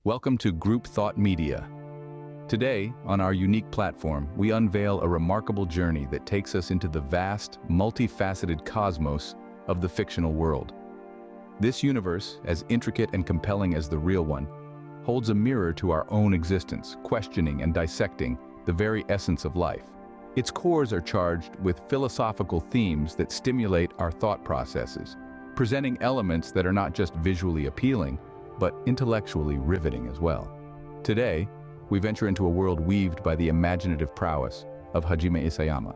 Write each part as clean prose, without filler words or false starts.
Welcome to Group Thought Media. Today, on our unique platform, we unveil a remarkable journey that takes us into the vast, multifaceted cosmos of the fictional world. This universe, as intricate and compelling as the real one, holds a mirror to our own existence, questioning and dissecting the very essence of life. Its cores are charged with philosophical themes that stimulate our thought processes, presenting elements that are not just visually appealing, but intellectually riveting as well. Today, we venture into a world weaved by the imaginative prowess of Hajime Isayama.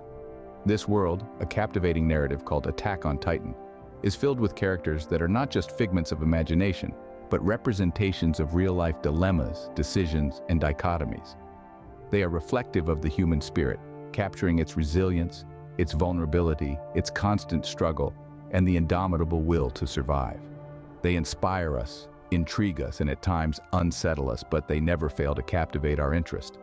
This world, a captivating narrative called Attack on Titan, is filled with characters that are not just figments of imagination, but representations of real-life dilemmas, decisions, and dichotomies. They are reflective of the human spirit, capturing its resilience, its vulnerability, its constant struggle, and the indomitable will to survive. They inspire us, intrigue us, and at times unsettle us, but they never fail to captivate our interest.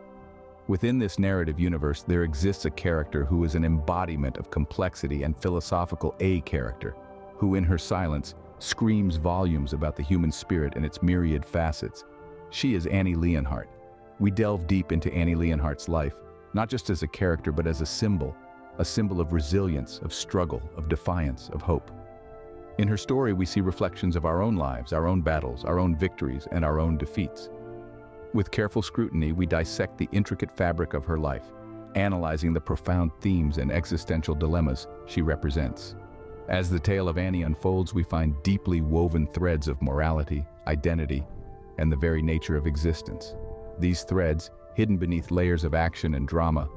Within this narrative universe, there exists a character who is an embodiment of complexity and philosophical character, who in her silence screams volumes about the human spirit and its myriad facets. She is Annie Leonhardt. We delve deep into Annie Leonhardt's life, not just as a character, but as a symbol of resilience, of struggle, of defiance, of hope. In her story, we see reflections of our own lives, our own battles, our own victories, and our own defeats. With careful scrutiny, we dissect the intricate fabric of her life, analyzing the profound themes and existential dilemmas she represents. As the tale of Annie unfolds, we find deeply woven threads of morality, identity, and the very nature of existence. These threads, hidden beneath layers of action and drama,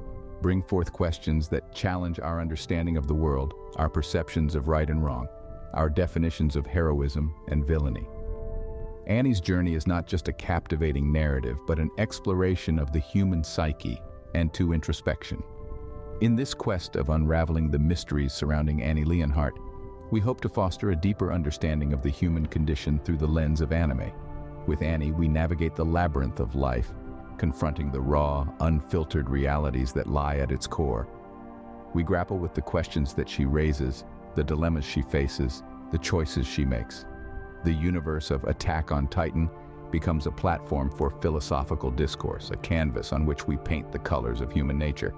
bring forth questions that challenge our understanding of the world, our perceptions of right and wrong, our definitions of heroism and villainy. Annie's journey is not just a captivating narrative, but an exploration of the human psyche and to introspection. In this quest of unraveling the mysteries surrounding Annie Leonhardt, we hope to foster a deeper understanding of the human condition through the lens of anime. With Annie, we navigate the labyrinth of life, confronting the raw, unfiltered realities that lie at its core. We grapple with the questions that she raises, the dilemmas she faces, the choices she makes. The universe of Attack on Titan becomes a platform for philosophical discourse, a canvas on which we paint the colors of human nature.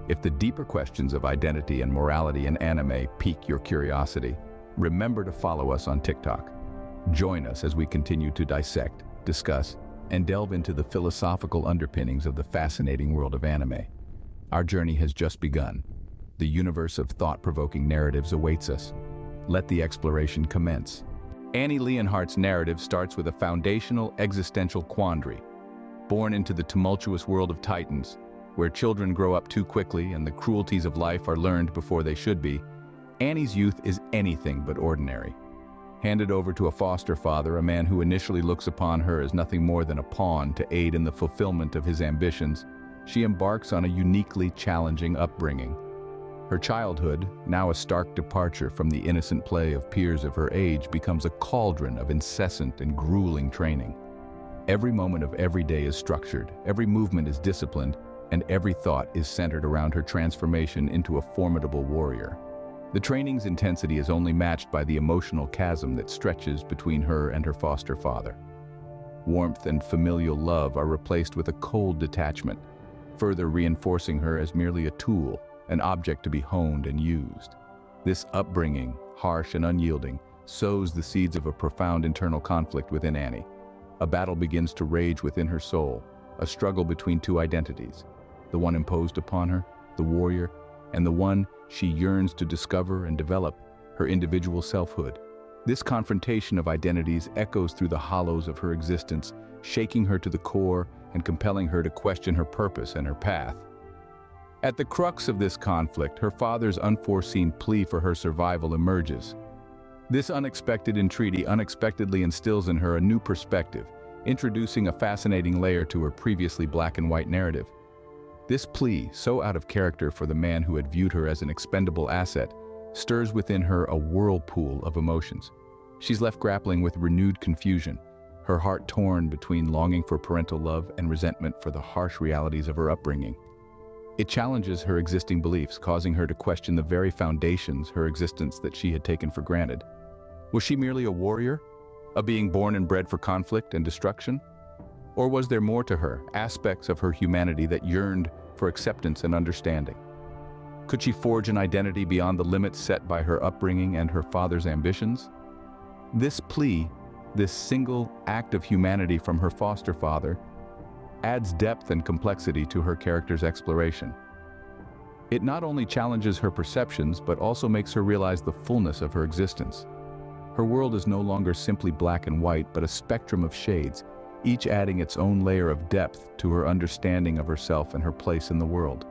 If the deeper questions of identity and morality in anime pique your curiosity, remember to follow us on TikTok. Join us as we continue to dissect, discuss, and delve into the philosophical underpinnings of the fascinating world of anime. Our journey has just begun. The universe of thought-provoking narratives awaits us. Let the exploration commence. Annie Leonhardt's narrative starts with a foundational existential quandary. Born into the tumultuous world of Titans, where children grow up too quickly and the cruelties of life are learned before they should be, Annie's youth is anything but ordinary. Handed over to a foster father, a man who initially looks upon her as nothing more than a pawn to aid in the fulfillment of his ambitions, she embarks on a uniquely challenging upbringing. Her childhood, now a stark departure from the innocent play of peers of her age, becomes a cauldron of incessant and grueling training. Every moment of every day is structured, every movement is disciplined, and every thought is centered around her transformation into a formidable warrior. The training's intensity is only matched by the emotional chasm that stretches between her and her foster father. Warmth and familial love are replaced with a cold detachment, further reinforcing her as merely a tool, an object to be honed and used. This upbringing, harsh and unyielding, sows the seeds of a profound internal conflict within Annie. A battle begins to rage within her soul, a struggle between two identities, the one imposed upon her, the warrior, and the one she yearns to discover and develop, her individual selfhood. This confrontation of identities echoes through the hollows of her existence, shaking her to the core and compelling her to question her purpose and her path. At the crux of this conflict, her father's unforeseen plea for her survival emerges. This unexpected entreaty unexpectedly instills in her a new perspective, introducing a fascinating layer to her previously black and white narrative. This plea, so out of character for the man who had viewed her as an expendable asset, stirs within her a whirlpool of emotions. She's left grappling with renewed confusion, her heart torn between longing for parental love and resentment for the harsh realities of her upbringing. It challenges her existing beliefs, causing her to question the very foundations her existence that she had taken for granted. Was she merely a warrior? A being born and bred for conflict and destruction? Or was there more to her, aspects of her humanity that yearned for acceptance and understanding? Could she forge an identity beyond the limits set by her upbringing and her father's ambitions? This plea, this single act of humanity from her foster father, adds depth and complexity to her character's exploration. It not only challenges her perceptions, but also makes her realize the fullness of her existence. Her world is no longer simply black and white, but a spectrum of shades, each adding its own layer of depth to her understanding of herself and her place in the world.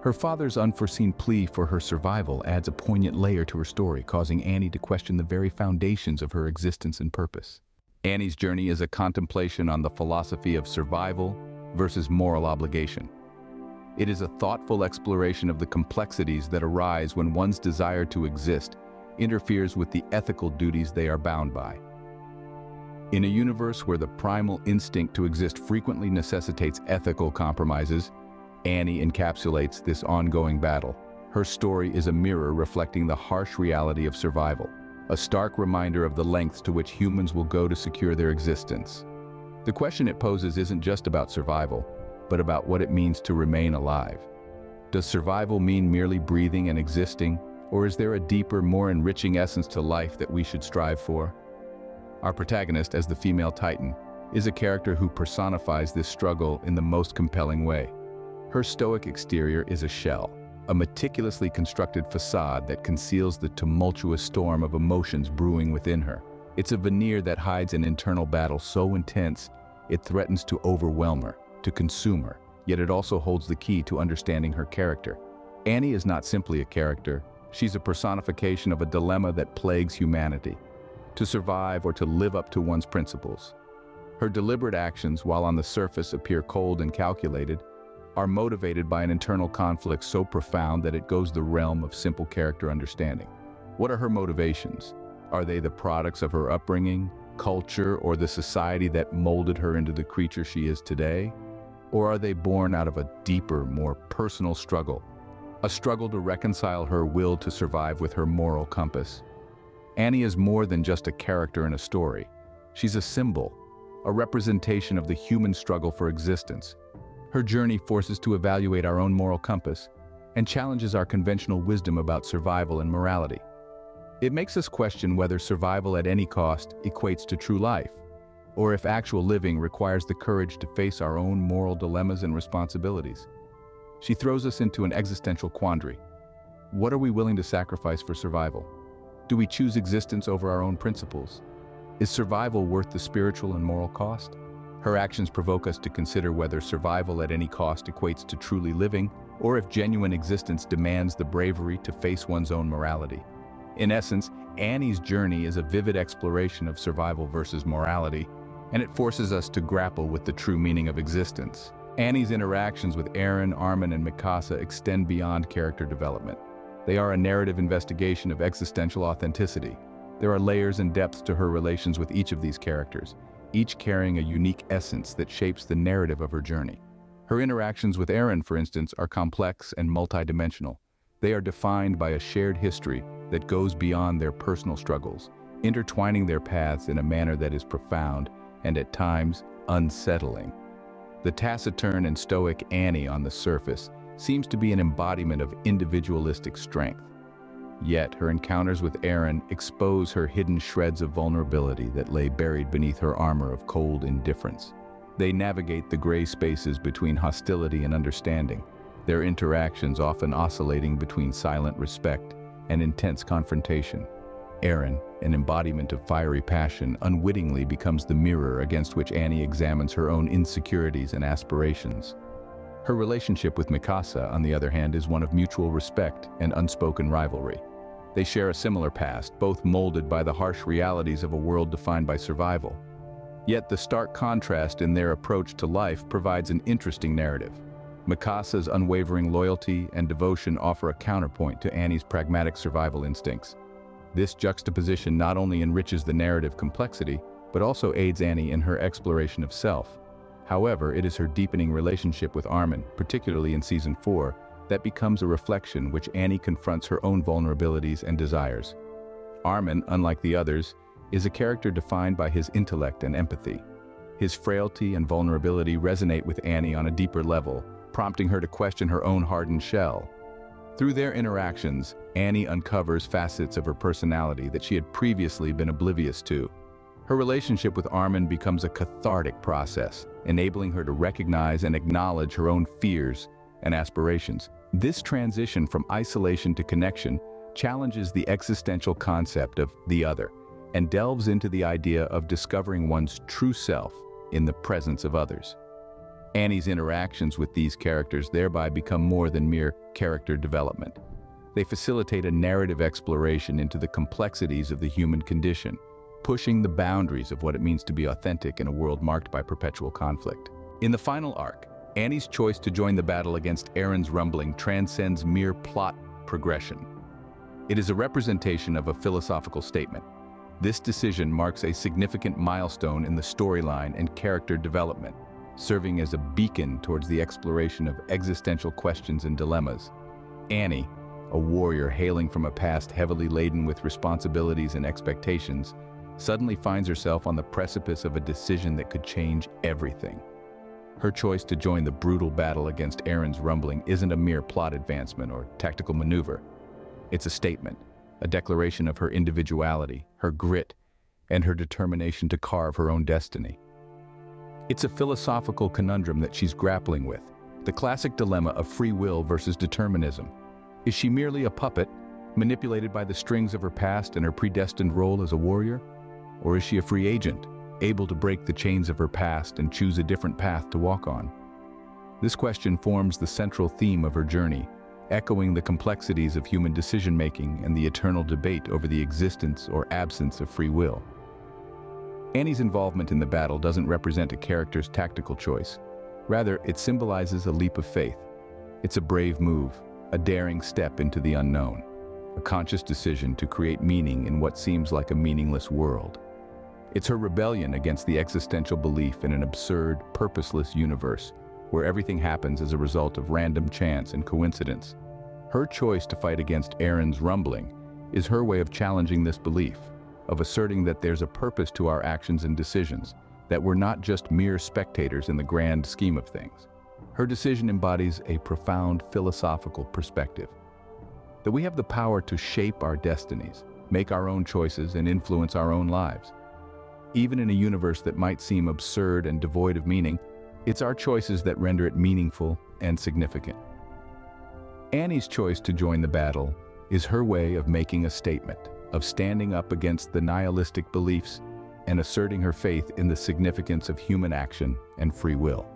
Her father's unforeseen plea for her survival adds a poignant layer to her story, causing Annie to question the very foundations of her existence and purpose. Annie's journey is a contemplation on the philosophy of survival versus moral obligation. It is a thoughtful exploration of the complexities that arise when one's desire to exist interferes with the ethical duties they are bound by. In a universe where the primal instinct to exist frequently necessitates ethical compromises, Annie encapsulates this ongoing battle. Her story is a mirror reflecting the harsh reality of survival, a stark reminder of the lengths to which humans will go to secure their existence. The question it poses isn't just about survival, but about what it means to remain alive. Does survival mean merely breathing and existing, or is there a deeper, more enriching essence to life that we should strive for? Our protagonist, as the female Titan, is a character who personifies this struggle in the most compelling way. Her stoic exterior is a shell, a meticulously constructed facade that conceals the tumultuous storm of emotions brewing within her. It's a veneer that hides an internal battle so intense it threatens to overwhelm her, to consume her, yet it also holds the key to understanding her character. Annie is not simply a character, she's a personification of a dilemma that plagues humanity: to survive or to live up to one's principles. Her deliberate actions, while on the surface appear cold and calculated, are motivated by an internal conflict so profound that it goes the realm of simple character understanding. What are her motivations? Are they the products of her upbringing, culture, or the society that molded her into the creature she is today? Or are they born out of a deeper, more personal struggle? A struggle to reconcile her will to survive with her moral compass. Annie is more than just a character in a story. She's a symbol, a representation of the human struggle for existence. Her journey forces us to evaluate our own moral compass and challenges our conventional wisdom about survival and morality. It makes us question whether survival at any cost equates to true life, or if actual living requires the courage to face our own moral dilemmas and responsibilities. She throws us into an existential quandary. What are we willing to sacrifice for survival? Do we choose existence over our own principles? Is survival worth the spiritual and moral cost? Her actions provoke us to consider whether survival at any cost equates to truly living, or if genuine existence demands the bravery to face one's own morality. In essence, Annie's journey is a vivid exploration of survival versus morality, and it forces us to grapple with the true meaning of existence. Annie's interactions with Eren, Armin, and Mikasa extend beyond character development. They are a narrative investigation of existential authenticity. There are layers and depths to her relations with each of these characters, each carrying a unique essence that shapes the narrative of her journey. Her interactions with Eren, for instance, are complex and multidimensional. They are defined by a shared history that goes beyond their personal struggles, intertwining their paths in a manner that is profound and at times unsettling. The taciturn and stoic Annie on the surface seems to be an embodiment of individualistic strength. Yet her encounters with Eren expose her hidden shreds of vulnerability that lay buried beneath her armor of cold indifference. They navigate the gray spaces between hostility and understanding, their interactions often oscillating between silent respect and intense confrontation. Eren, an embodiment of fiery passion, unwittingly becomes the mirror against which Annie examines her own insecurities and aspirations. Her relationship with Mikasa, on the other hand, is one of mutual respect and unspoken rivalry. They share a similar past, both molded by the harsh realities of a world defined by survival. Yet the stark contrast in their approach to life provides an interesting narrative. Mikasa's unwavering loyalty and devotion offer a counterpoint to Annie's pragmatic survival instincts. This juxtaposition not only enriches the narrative complexity, but also aids Annie in her exploration of self. However, it is her deepening relationship with Armin, particularly in Season 4, that becomes a reflection which Annie confronts her own vulnerabilities and desires. Armin, unlike the others, is a character defined by his intellect and empathy. His frailty and vulnerability resonate with Annie on a deeper level, prompting her to question her own hardened shell. Through their interactions, Annie uncovers facets of her personality that she had previously been oblivious to. Her relationship with Armin becomes a cathartic process, enabling her to recognize and acknowledge her own fears and aspirations. This transition from isolation to connection challenges the existential concept of the other and delves into the idea of discovering one's true self in the presence of others. Annie's interactions with these characters thereby become more than mere character development. They facilitate a narrative exploration into the complexities of the human condition, pushing the boundaries of what it means to be authentic in a world marked by perpetual conflict. In the final arc, Annie's choice to join the battle against Eren's Rumbling transcends mere plot progression. It is a representation of a philosophical statement. This decision marks a significant milestone in the storyline and character development, serving as a beacon towards the exploration of existential questions and dilemmas. Annie, a warrior hailing from a past heavily laden with responsibilities and expectations, suddenly finds herself on the precipice of a decision that could change everything. Her choice to join the brutal battle against Eren's Rumbling isn't a mere plot advancement or tactical maneuver. It's a statement, a declaration of her individuality, her grit, and her determination to carve her own destiny. It's a philosophical conundrum that she's grappling with, the classic dilemma of free will versus determinism. Is she merely a puppet, manipulated by the strings of her past and her predestined role as a warrior? Or is she a free agent, able to break the chains of her past and choose a different path to walk on? This question forms the central theme of her journey, echoing the complexities of human decision-making and the eternal debate over the existence or absence of free will. Annie's involvement in the battle doesn't represent a character's tactical choice. Rather, it symbolizes a leap of faith. It's a brave move, a daring step into the unknown, a conscious decision to create meaning in what seems like a meaningless world. It's her rebellion against the existential belief in an absurd, purposeless universe, where everything happens as a result of random chance and coincidence. Her choice to fight against Eren's Rumbling is her way of challenging this belief, of asserting that there's a purpose to our actions and decisions, that we're not just mere spectators in the grand scheme of things. Her decision embodies a profound philosophical perspective, that we have the power to shape our destinies, make our own choices, and influence our own lives. Even in a universe that might seem absurd and devoid of meaning, it's our choices that render it meaningful and significant. Annie's choice to join the battle is her way of making a statement, of standing up against the nihilistic beliefs and asserting her faith in the significance of human action and free will.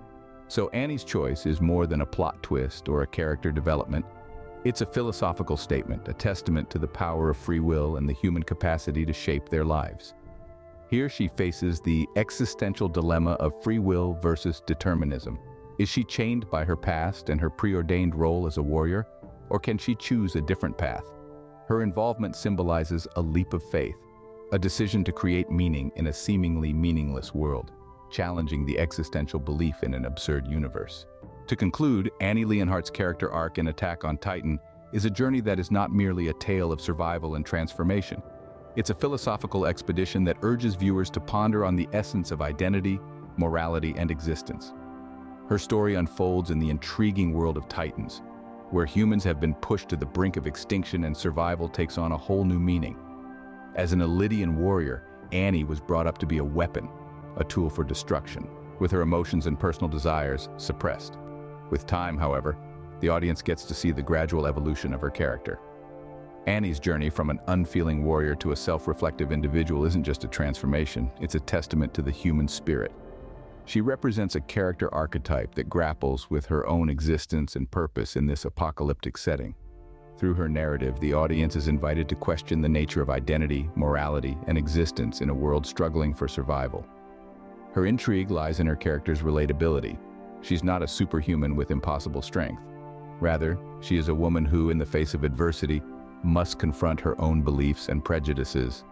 So Annie's choice is more than a plot twist or a character development. It's a philosophical statement, a testament to the power of free will and the human capacity to shape their lives. Here she faces the existential dilemma of free will versus determinism. Is she chained by her past and her preordained role as a warrior, or can she choose a different path? Her involvement symbolizes a leap of faith, a decision to create meaning in a seemingly meaningless world, challenging the existential belief in an absurd universe. To conclude, Annie Leonhardt's character arc in Attack on Titan is a journey that is not merely a tale of survival and transformation. It's a philosophical expedition that urges viewers to ponder on the essence of identity, morality, and existence. Her story unfolds in the intriguing world of Titans, where humans have been pushed to the brink of extinction and survival takes on a whole new meaning. As an Eldian warrior, Annie was brought up to be a weapon, a tool for destruction, with her emotions and personal desires suppressed. With time, however, the audience gets to see the gradual evolution of her character. Annie's journey from an unfeeling warrior to a self-reflective individual isn't just a transformation, it's a testament to the human spirit. She represents a character archetype that grapples with her own existence and purpose in this apocalyptic setting. Through her narrative, the audience is invited to question the nature of identity, morality, and existence in a world struggling for survival. Her intrigue lies in her character's relatability. She's not a superhuman with impossible strength. Rather, she is a woman who, in the face of adversity, must confront her own beliefs and prejudices.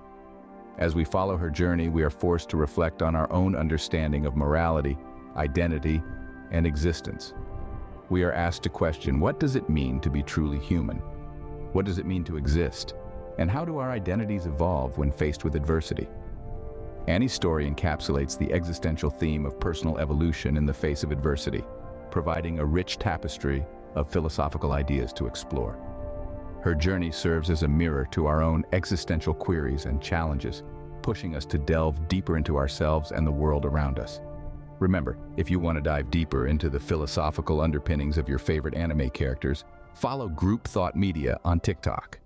As we follow her journey, we are forced to reflect on our own understanding of morality, identity, and existence. We are asked to question, what does it mean to be truly human? What does it mean to exist? And how do our identities evolve when faced with adversity? Annie's story encapsulates the existential theme of personal evolution in the face of adversity, providing a rich tapestry of philosophical ideas to explore. Her journey serves as a mirror to our own existential queries and challenges, pushing us to delve deeper into ourselves and the world around us. Remember, if you want to dive deeper into the philosophical underpinnings of your favorite anime characters, follow Group Thought Media on TikTok.